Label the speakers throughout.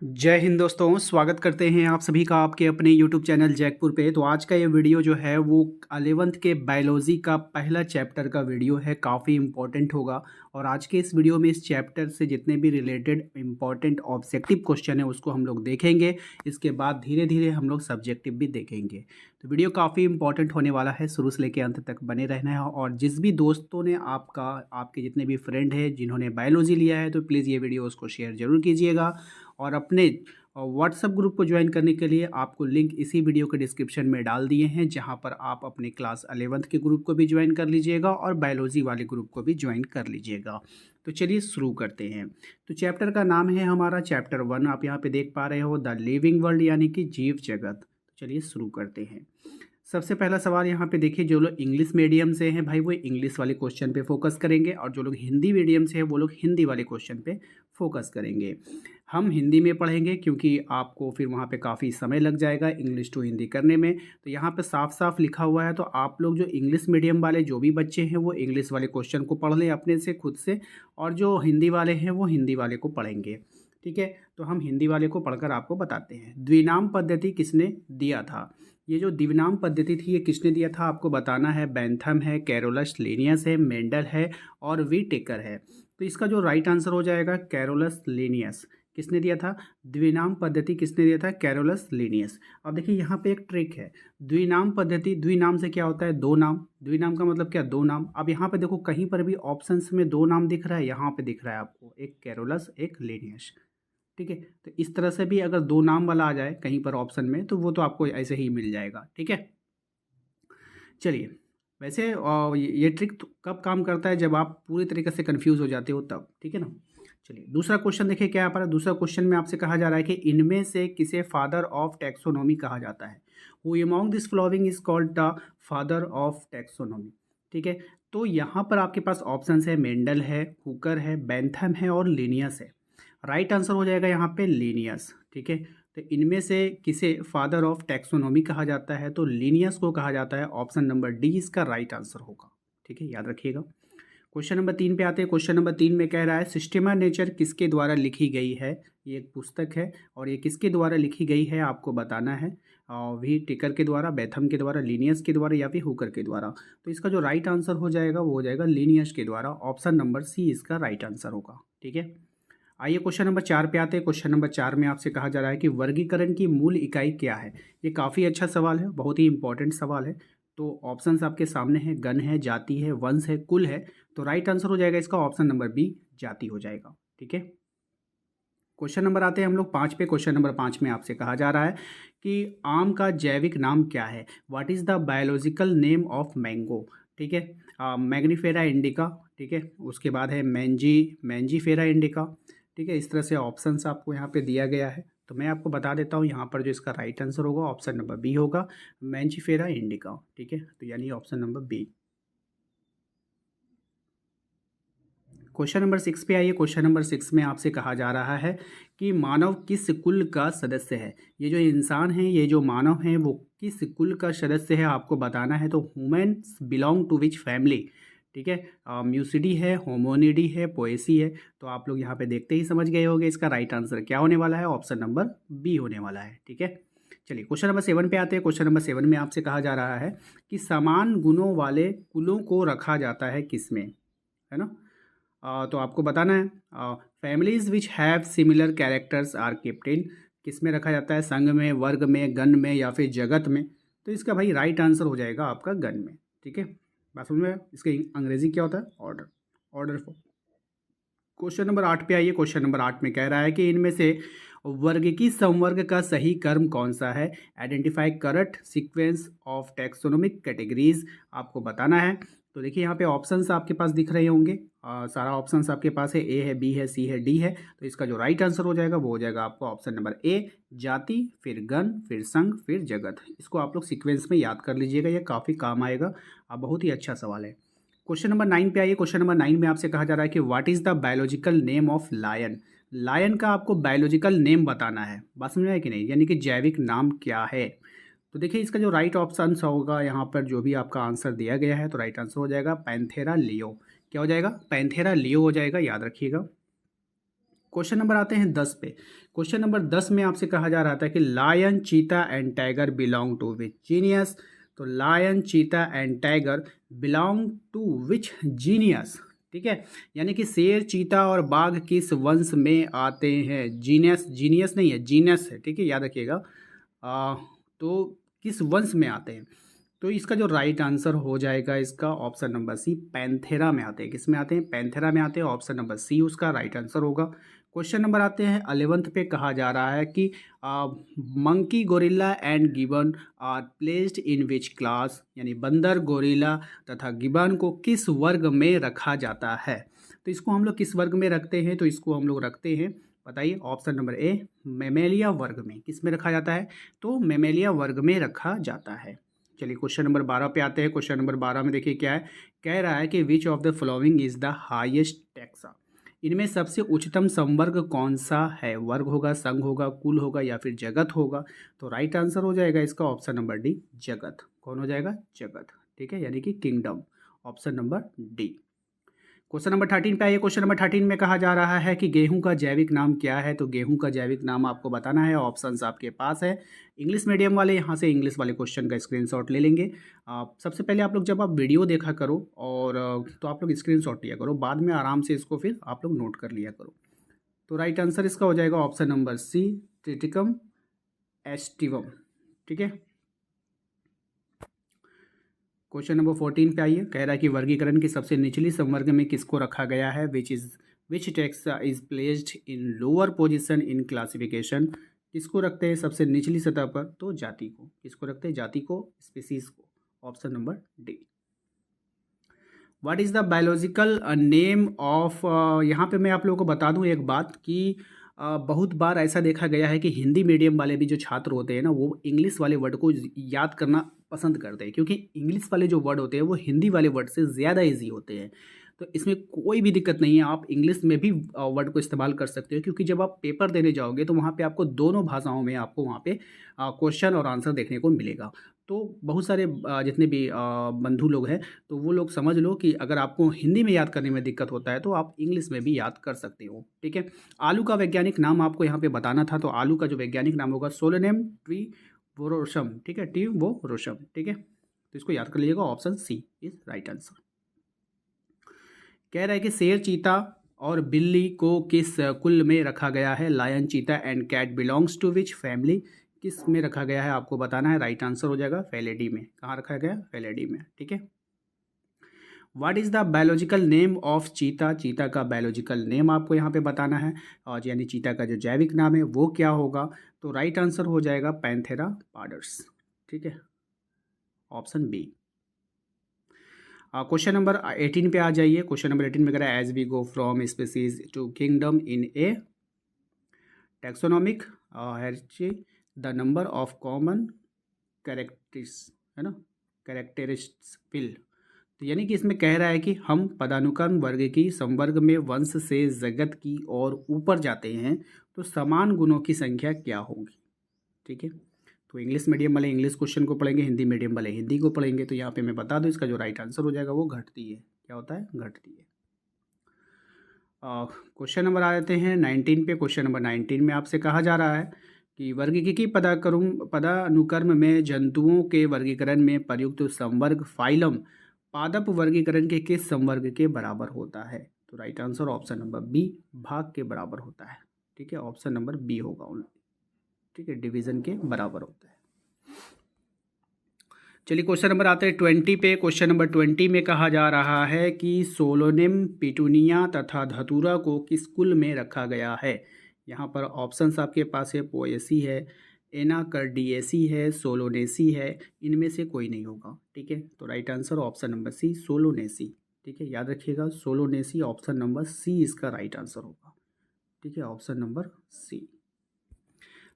Speaker 1: जय हिंद दोस्तों, स्वागत करते हैं आप सभी का आपके अपने YouTube चैनल जैकपुर पे। तो आज का ये वीडियो जो है वो 11th के बायोलॉजी का पहला चैप्टर का वीडियो है, काफ़ी इम्पोर्टेंट होगा। और आज के इस वीडियो में इस चैप्टर से जितने भी रिलेटेड इम्पोर्टेंट ऑब्जेक्टिव क्वेश्चन है उसको हम लोग देखेंगे। इसके बाद धीरे धीरे हम लोग सब्जेक्टिव भी देखेंगे। तो वीडियो काफ़ी इंपॉर्टेंट होने वाला है, शुरू से लेकर अंत तक बने रहना है। और जिस भी दोस्तों ने आपके जितने भी फ्रेंड हैं जिन्होंने बायोलॉजी लिया है तो प्लीज़ ये वीडियो उसको शेयर ज़रूर कीजिएगा। और अपने व्हाट्सएप ग्रुप को ज्वाइन करने के लिए आपको लिंक इसी वीडियो के डिस्क्रिप्शन में डाल दिए हैं, जहां पर आप अपने क्लास 11th के ग्रुप को भी ज्वाइन कर लीजिएगा और बायोलॉजी वाले ग्रुप को भी ज्वाइन कर लीजिएगा। तो चलिए शुरू करते हैं। तो चैप्टर का नाम है हमारा चैप्टर 1, आप यहाँ पे देख पा रहे हो, द लिविंग वर्ल्ड यानी कि जीव जगत। तो चलिए शुरू करते हैं। सबसे पहला सवाल यहाँ पे देखिए, जो लोग इंग्लिश मीडियम से हैं भाई वो इंग्लिश वाले क्वेश्चन पे फोकस करेंगे, और जो लोग हिंदी मीडियम से हैं वो लोग हिंदी वाले क्वेश्चन पे फोकस करेंगे। हम हिंदी में पढ़ेंगे क्योंकि आपको फिर वहाँ पे काफ़ी समय लग जाएगा इंग्लिश टू हिंदी करने में। तो यहाँ पे साफ साफ लिखा हुआ है, तो आप लोग जो इंग्लिश मीडियम वाले जो भी बच्चे हैं वो इंग्लिश वाले क्वेश्चन को पढ़ लें अपने से खुद से, और जो हिंदी वाले हैं वो हिंदी वाले को पढ़ेंगे। ठीक है, तो हम हिंदी वाले को पढ़कर आपको बताते हैं। द्विनाम पद्धति किसने दिया था? ये जो द्विनाम पद्धति थी ये किसने दिया था आपको बताना है। बेंथम है, कैरोलस लिनियस है, मेंडल है और व्हिटेकर है। तो इसका जो राइट आंसर हो जाएगा कैरोलस लिनियस। किसने दिया था? द्विनाम पद्धति किसने दिया था? Carolus Linnaeus. अब देखिए यहाँ पे एक ट्रिक है। द्विनाम पद्धति, द्विनाम से क्या होता है? दो नाम। द्विनाम का मतलब क्या? दो नाम। अब यहाँ पे देखो कहीं पर भी ऑप्शंस में दो नाम दिख रहा है, यहाँ पे दिख रहा है आपको एक कैरोलस एक लिनियस। ठीक है, तो इस तरह से भी अगर दो नाम वाला आ जाए कहीं पर ऑप्शन में तो वो तो आपको ऐसे ही मिल जाएगा। ठीक है, चलिए। वैसे ये ट्रिक तो कब काम करता है? जब आप पूरी तरीके से कंफ्यूज हो जाते हो तब। ठीक है ना। चलिए दूसरा क्वेश्चन देखिए क्या पर। दूसरा क्वेश्चन में आपसे कहा जा रहा है कि इनमें से किसे फादर ऑफ टैक्सोनॉमी कहा जाता है? Who among this following is called the father of taxonomy? ठीक है, तो यहाँ पर आपके पास ऑप्शन है मेंडल है, हुकर है, बेंथम है और लिनियस है। राइट आंसर हो जाएगा यहाँ पे लिनियस। ठीक है, तो इनमें से किसे फादर ऑफ टैक्सोनॉमी कहा जाता है? तो लिनियस को कहा जाता है। ऑप्शन नंबर डी इसका राइट आंसर होगा। ठीक है, याद रखिएगा। क्वेश्चन नंबर 3 पे आते हैं। क्वेश्चन नंबर 3 में कह रहा है सिस्टेमा नेचर किसके द्वारा लिखी गई है? ये एक पुस्तक है और ये किसके द्वारा लिखी गई है आपको बताना है। व्हिटेकर के द्वारा, बेथम के द्वारा, लिनियस के द्वारा या फिर हुकर के द्वारा। तो इसका जो राइट आंसर हो जाएगा वो हो जाएगा लिनियस के द्वारा। ऑप्शन नंबर सी इसका राइट आंसर होगा। ठीक है, आइए क्वेश्चन नंबर 4 पे आते हैं। क्वेश्चन नंबर 4 में आपसे कहा जा रहा है कि वर्गीकरण की मूल इकाई क्या है? ये काफ़ी अच्छा सवाल है, बहुत ही इंपॉर्टेंट सवाल है। तो ऑप्शंस आपके सामने हैं, गण है, जाति है, वंश है, कुल है। तो राइट आंसर हो जाएगा इसका ऑप्शन नंबर बी, जाति हो जाएगा। ठीक है, क्वेश्चन नंबर आते हैं हम लोग 5 पे। क्वेश्चन नंबर 5 में आपसे कहा जा रहा है कि आम का जैविक नाम क्या है? What is the biological name of mango? ठीक है, मैग्नीफेरा इंडिका। ठीक है, उसके बाद है मैंजीफेरा इंडिका। ठीक है, इस तरह से ऑप्शंस आपको यहाँ पे दिया गया है। तो मैं आपको बता देता हूँ यहाँ पर जो इसका राइट आंसर होगा ऑप्शन नंबर बी होगा, मैंजीफेरा इंडिका। ठीक है, तो यानी option number B. Question number 6 पे आइए। क्वेश्चन नंबर 6 में आपसे कहा जा रहा है कि मानव किस कुल का सदस्य है? ये जो इंसान है, ये जो मानव है वो किस कुल का सदस्य है आपको बताना है। तो humans belong to which family? ठीक है, म्यूसिडी है, होमोनिडी है, पोएसी है। तो आप लोग यहाँ पे देखते ही समझ गए होंगे इसका राइट आंसर क्या होने वाला है। ऑप्शन नंबर बी होने वाला है। ठीक है, चलिए क्वेश्चन नंबर 7 पे आते हैं। क्वेश्चन नंबर 7 में आपसे कहा जा रहा है कि समान गुणों वाले कुलों को रखा जाता है किसमें? है ना। तो आपको बताना है families which have similar characters are kept in? किस में रखा जाता है? संघ में, वर्ग में, गण में या फिर जगत में? तो इसका भाई राइट आंसर हो जाएगा आपका गण में। ठीक है, बात समझ में? इसके अंग्रेजी क्या होता है? Order. Order for. Question number 8 पे आइए। क्वेश्चन नंबर 8 में कह रहा है कि इनमें से वर्ग की संवर्ग का सही क्रम कौन सा है? Identify correct sequence of taxonomic categories आपको बताना है। तो देखिए यहाँ पे ऑप्शंस आपके पास दिख रहे होंगे। सारा ऑप्शंस आपके पास है, ए है, बी है, सी है, डी है। तो इसका जो राइट आंसर हो जाएगा वो हो जाएगा आपको ऑप्शन नंबर ए, जाति, फिर गण, फिर संघ, फिर जगत। इसको आप लोग सीक्वेंस में याद कर लीजिएगा, ये काफ़ी काम आएगा। बहुत ही अच्छा सवाल है। क्वेश्चन नंबर 9 पे आइए। क्वेश्चन नंबर 9 में आपसे कहा जा रहा है कि what is the biological name of lion? Lion का आपको बायोलॉजिकल नेम बताना है। बात समझ में आया कि नहीं? यानी कि जैविक नाम क्या है? तो देखिए इसका जो राइट ऑप्शन होगा यहाँ पर जो भी आपका आंसर दिया गया है, तो राइट आंसर हो जाएगा पैंथेरा लियो। क्या हो जाएगा? पैंथेरा लियो हो जाएगा, याद रखिएगा। क्वेश्चन नंबर आते हैं 10 पे। क्वेश्चन नंबर 10 में आपसे कहा जा रहा था कि lion, cheetah and tiger belong to which genus. तो lion, cheetah and tiger belong to which genus, ठीक है। यानी कि शेर, चीता और बाघ किस वंश में आते हैं। जीनियस, जीनियस नहीं है, जीनस है, ठीक है, याद रखिएगा। तो किस वंश में आते हैं, तो इसका जो राइट आंसर हो जाएगा इसका ऑप्शन नंबर सी, पैंथेरा में आते हैं। किस में आते हैं, पैंथेरा में आते हैं। ऑप्शन नंबर सी उसका राइट आंसर होगा। क्वेश्चन नंबर आते हैं 11th पे। कहा जा रहा है कि monkey, gorilla and gibbon are placed in which class, यानी बंदर, गोरिल्ला तथा गिबन को किस वर्ग में रखा जाता है। तो इसको हम लोग किस वर्ग में रखते हैं, तो इसको हम लोग रखते हैं, बताइए, ऑप्शन नंबर ए, मेमेलिया वर्ग में। किस में रखा जाता है, तो मेमेलिया वर्ग में रखा जाता है। चलिए क्वेश्चन नंबर 12 पे आते हैं। क्वेश्चन नंबर 12 में देखिए क्या है, कह रहा है कि which of the following is the highest taxa. इनमें सबसे उच्चतम संवर्ग कौन सा है। वर्ग होगा, संघ होगा, कुल होगा या फिर जगत होगा। तो राइट आंसर हो जाएगा इसका ऑप्शन नंबर डी, जगत। कौन हो जाएगा, जगत, ठीक है, यानी कि kingdom. Option number D. Question number 13 पे आइए। क्वेश्चन नंबर 13 में कहा जा रहा है कि गेहूं का जैविक नाम क्या है। तो गेहूं का जैविक नाम आपको बताना है। ऑप्शंस आपके पास है। इंग्लिश मीडियम वाले यहाँ से इंग्लिश वाले क्वेश्चन का स्क्रीनशॉट ले लेंगे। सबसे पहले आप लोग जब आप वीडियो देखा करो और तो आप लोग स्क्रीनशॉट लिया करो, बाद में आराम से इसको फिर आप लोग नोट कर लिया करो। तो राइट आंसर इसका हो जाएगा option number C, triticum aestivum, ठीक है। क्वेश्चन नंबर 14 पे आइए। कह रहा है कि वर्गीकरण की सबसे निचली संवर्ग में किसको रखा गया है। Which taxa is placed in lower position in classification. किसको रखते हैं सबसे निचली सतह पर, तो जाति को। किसको रखते हैं, जाति को, स्पीसीज को। Option number D. What is the biological name of, यहाँ पे मैं आप लोगों को बता दूँ एक बात कि बहुत बार ऐसा देखा गया है कि हिंदी मीडियम वाले भी जो छात्र होते हैं ना, वो इंग्लिश वाले वर्ड को याद करना पसंद करते हैं, क्योंकि इंग्लिश वाले जो वर्ड होते हैं वो हिंदी वाले वर्ड से ज़्यादा इजी होते हैं। तो इसमें कोई भी दिक्कत नहीं है, आप इंग्लिश में भी वर्ड को इस्तेमाल कर सकते हो, क्योंकि जब आप पेपर देने जाओगे तो वहाँ पे आपको दोनों भाषाओं में आपको वहाँ पे क्वेश्चन और आंसर देखने को मिलेगा। तो बहुत सारे जितने भी बंधु लोग हैं, तो वो लोग समझ लो कि अगर आपको हिंदी में याद करने में दिक्कत होता है तो आप इंग्लिश में भी याद कर सकते हो, ठीक है। आलू का वैज्ञानिक नाम आपको यहाँ पे बताना था। तो आलू का जो वैज्ञानिक नाम होगा सोलोनेम ट्यूबरोसम, ठीक है, ट्यूबरोसम, ठीक है। तो इसको याद कर लीजिएगा, option C is right answer. कह रहा है कि शेर, चीता और बिल्ली को किस कुल में रखा गया है। Lion, cheetah and cat belongs to which family. किस में रखा गया है आपको बताना है। राइट आंसर हो जाएगा फेलिडी में। कहाँ रखा गया, फेलिडी में, ठीक है। What is the biological name of चीता। चीता का बायोलॉजिकल नेम आपको यहाँ पे बताना है, और यानी चीता का जो जैविक नाम है वो क्या होगा। तो राइट आंसर हो जाएगा पैंथेरा पार्डर्स, ठीक है, ऑप्शन बी। क्वेश्चन नंबर 18 पे आ जाइए। क्वेश्चन नंबर 18 में कह रहा है as we go from species to kingdom in a taxonomic hierarchy the number of common characteristics, है ना, कैरेक्टरिस्टिक्स विल। तो यानी कि इसमें कह रहा है कि हम पदानुक्रम वर्ग की संवर्ग में वंश से जगत की ओर ऊपर जाते हैं तो समान गुणों की संख्या क्या होगी, ठीक है। तो इंग्लिश मीडियम वाले इंग्लिश क्वेश्चन को पढ़ेंगे, हिंदी मीडियम वाले हिंदी को पढ़ेंगे। तो यहाँ पे मैं बता दूँ इसका जो राइट आंसर हो जाएगा वो घटती है। क्या होता है, घटती है। क्वेश्चन नंबर आ जाते हैं 19 पे। क्वेश्चन नंबर 19 में आपसे कहा जा रहा है कि वर्गीकृत पदानुक्रम में जंतुओं के वर्गीकरण में प्रयुक्त संवर्ग फाइलम पादप वर्गीकरण के किस संवर्ग के बराबर होता है। तो right answer option number B, भाग के बराबर होता है, ठीक है, ऑप्शन नंबर बी होगा, ठीक है, डिवीजन के बराबर होता है। चलिए क्वेश्चन नंबर आते हैं 20 पे। क्वेश्चन नंबर 20 में कहा जा रहा है कि सोलोनिम, पिटूनिया तथा धतूरा को किस कुल में रखा गया है। यहाँ पर ऑप्शंस आपके पास है, पोएसी है, एनाकर्डिएसी है, सोलोनेसी है। इनमें से कोई नहीं होगा, ठीक है। तो right answer option number C, Solanaceae, ठीक है, याद रखिएगा, सोलोनेसी, ऑप्शन नंबर सी इसका राइट आंसर होगा, ठीक है, ऑप्शन नंबर सी।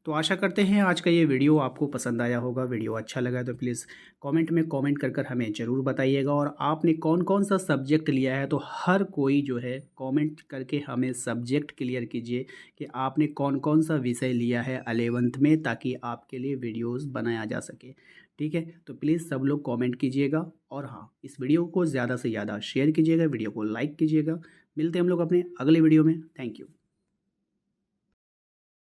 Speaker 1: तो आशा करते हैं आज का ये वीडियो आपको पसंद आया होगा। वीडियो अच्छा लगा तो प्लीज़ कमेंट में कमेंट कर हमें ज़रूर बताइएगा। और आपने कौन कौन सा सब्जेक्ट लिया है, तो हर कोई जो है कमेंट करके हमें सब्जेक्ट क्लियर कीजिए कि आपने कौन कौन सा विषय लिया है 11th में, ताकि आपके लिए वीडियोस बनाया जा सके, ठीक है। तो प्लीज़ सब लोग कमेंट कीजिएगा, और हाँ, इस वीडियो को ज़्यादा से ज़्यादा शेयर कीजिएगा, वीडियो को लाइक कीजिएगा। मिलते हैं हम लोग अपने अगले वीडियो में। Thank you.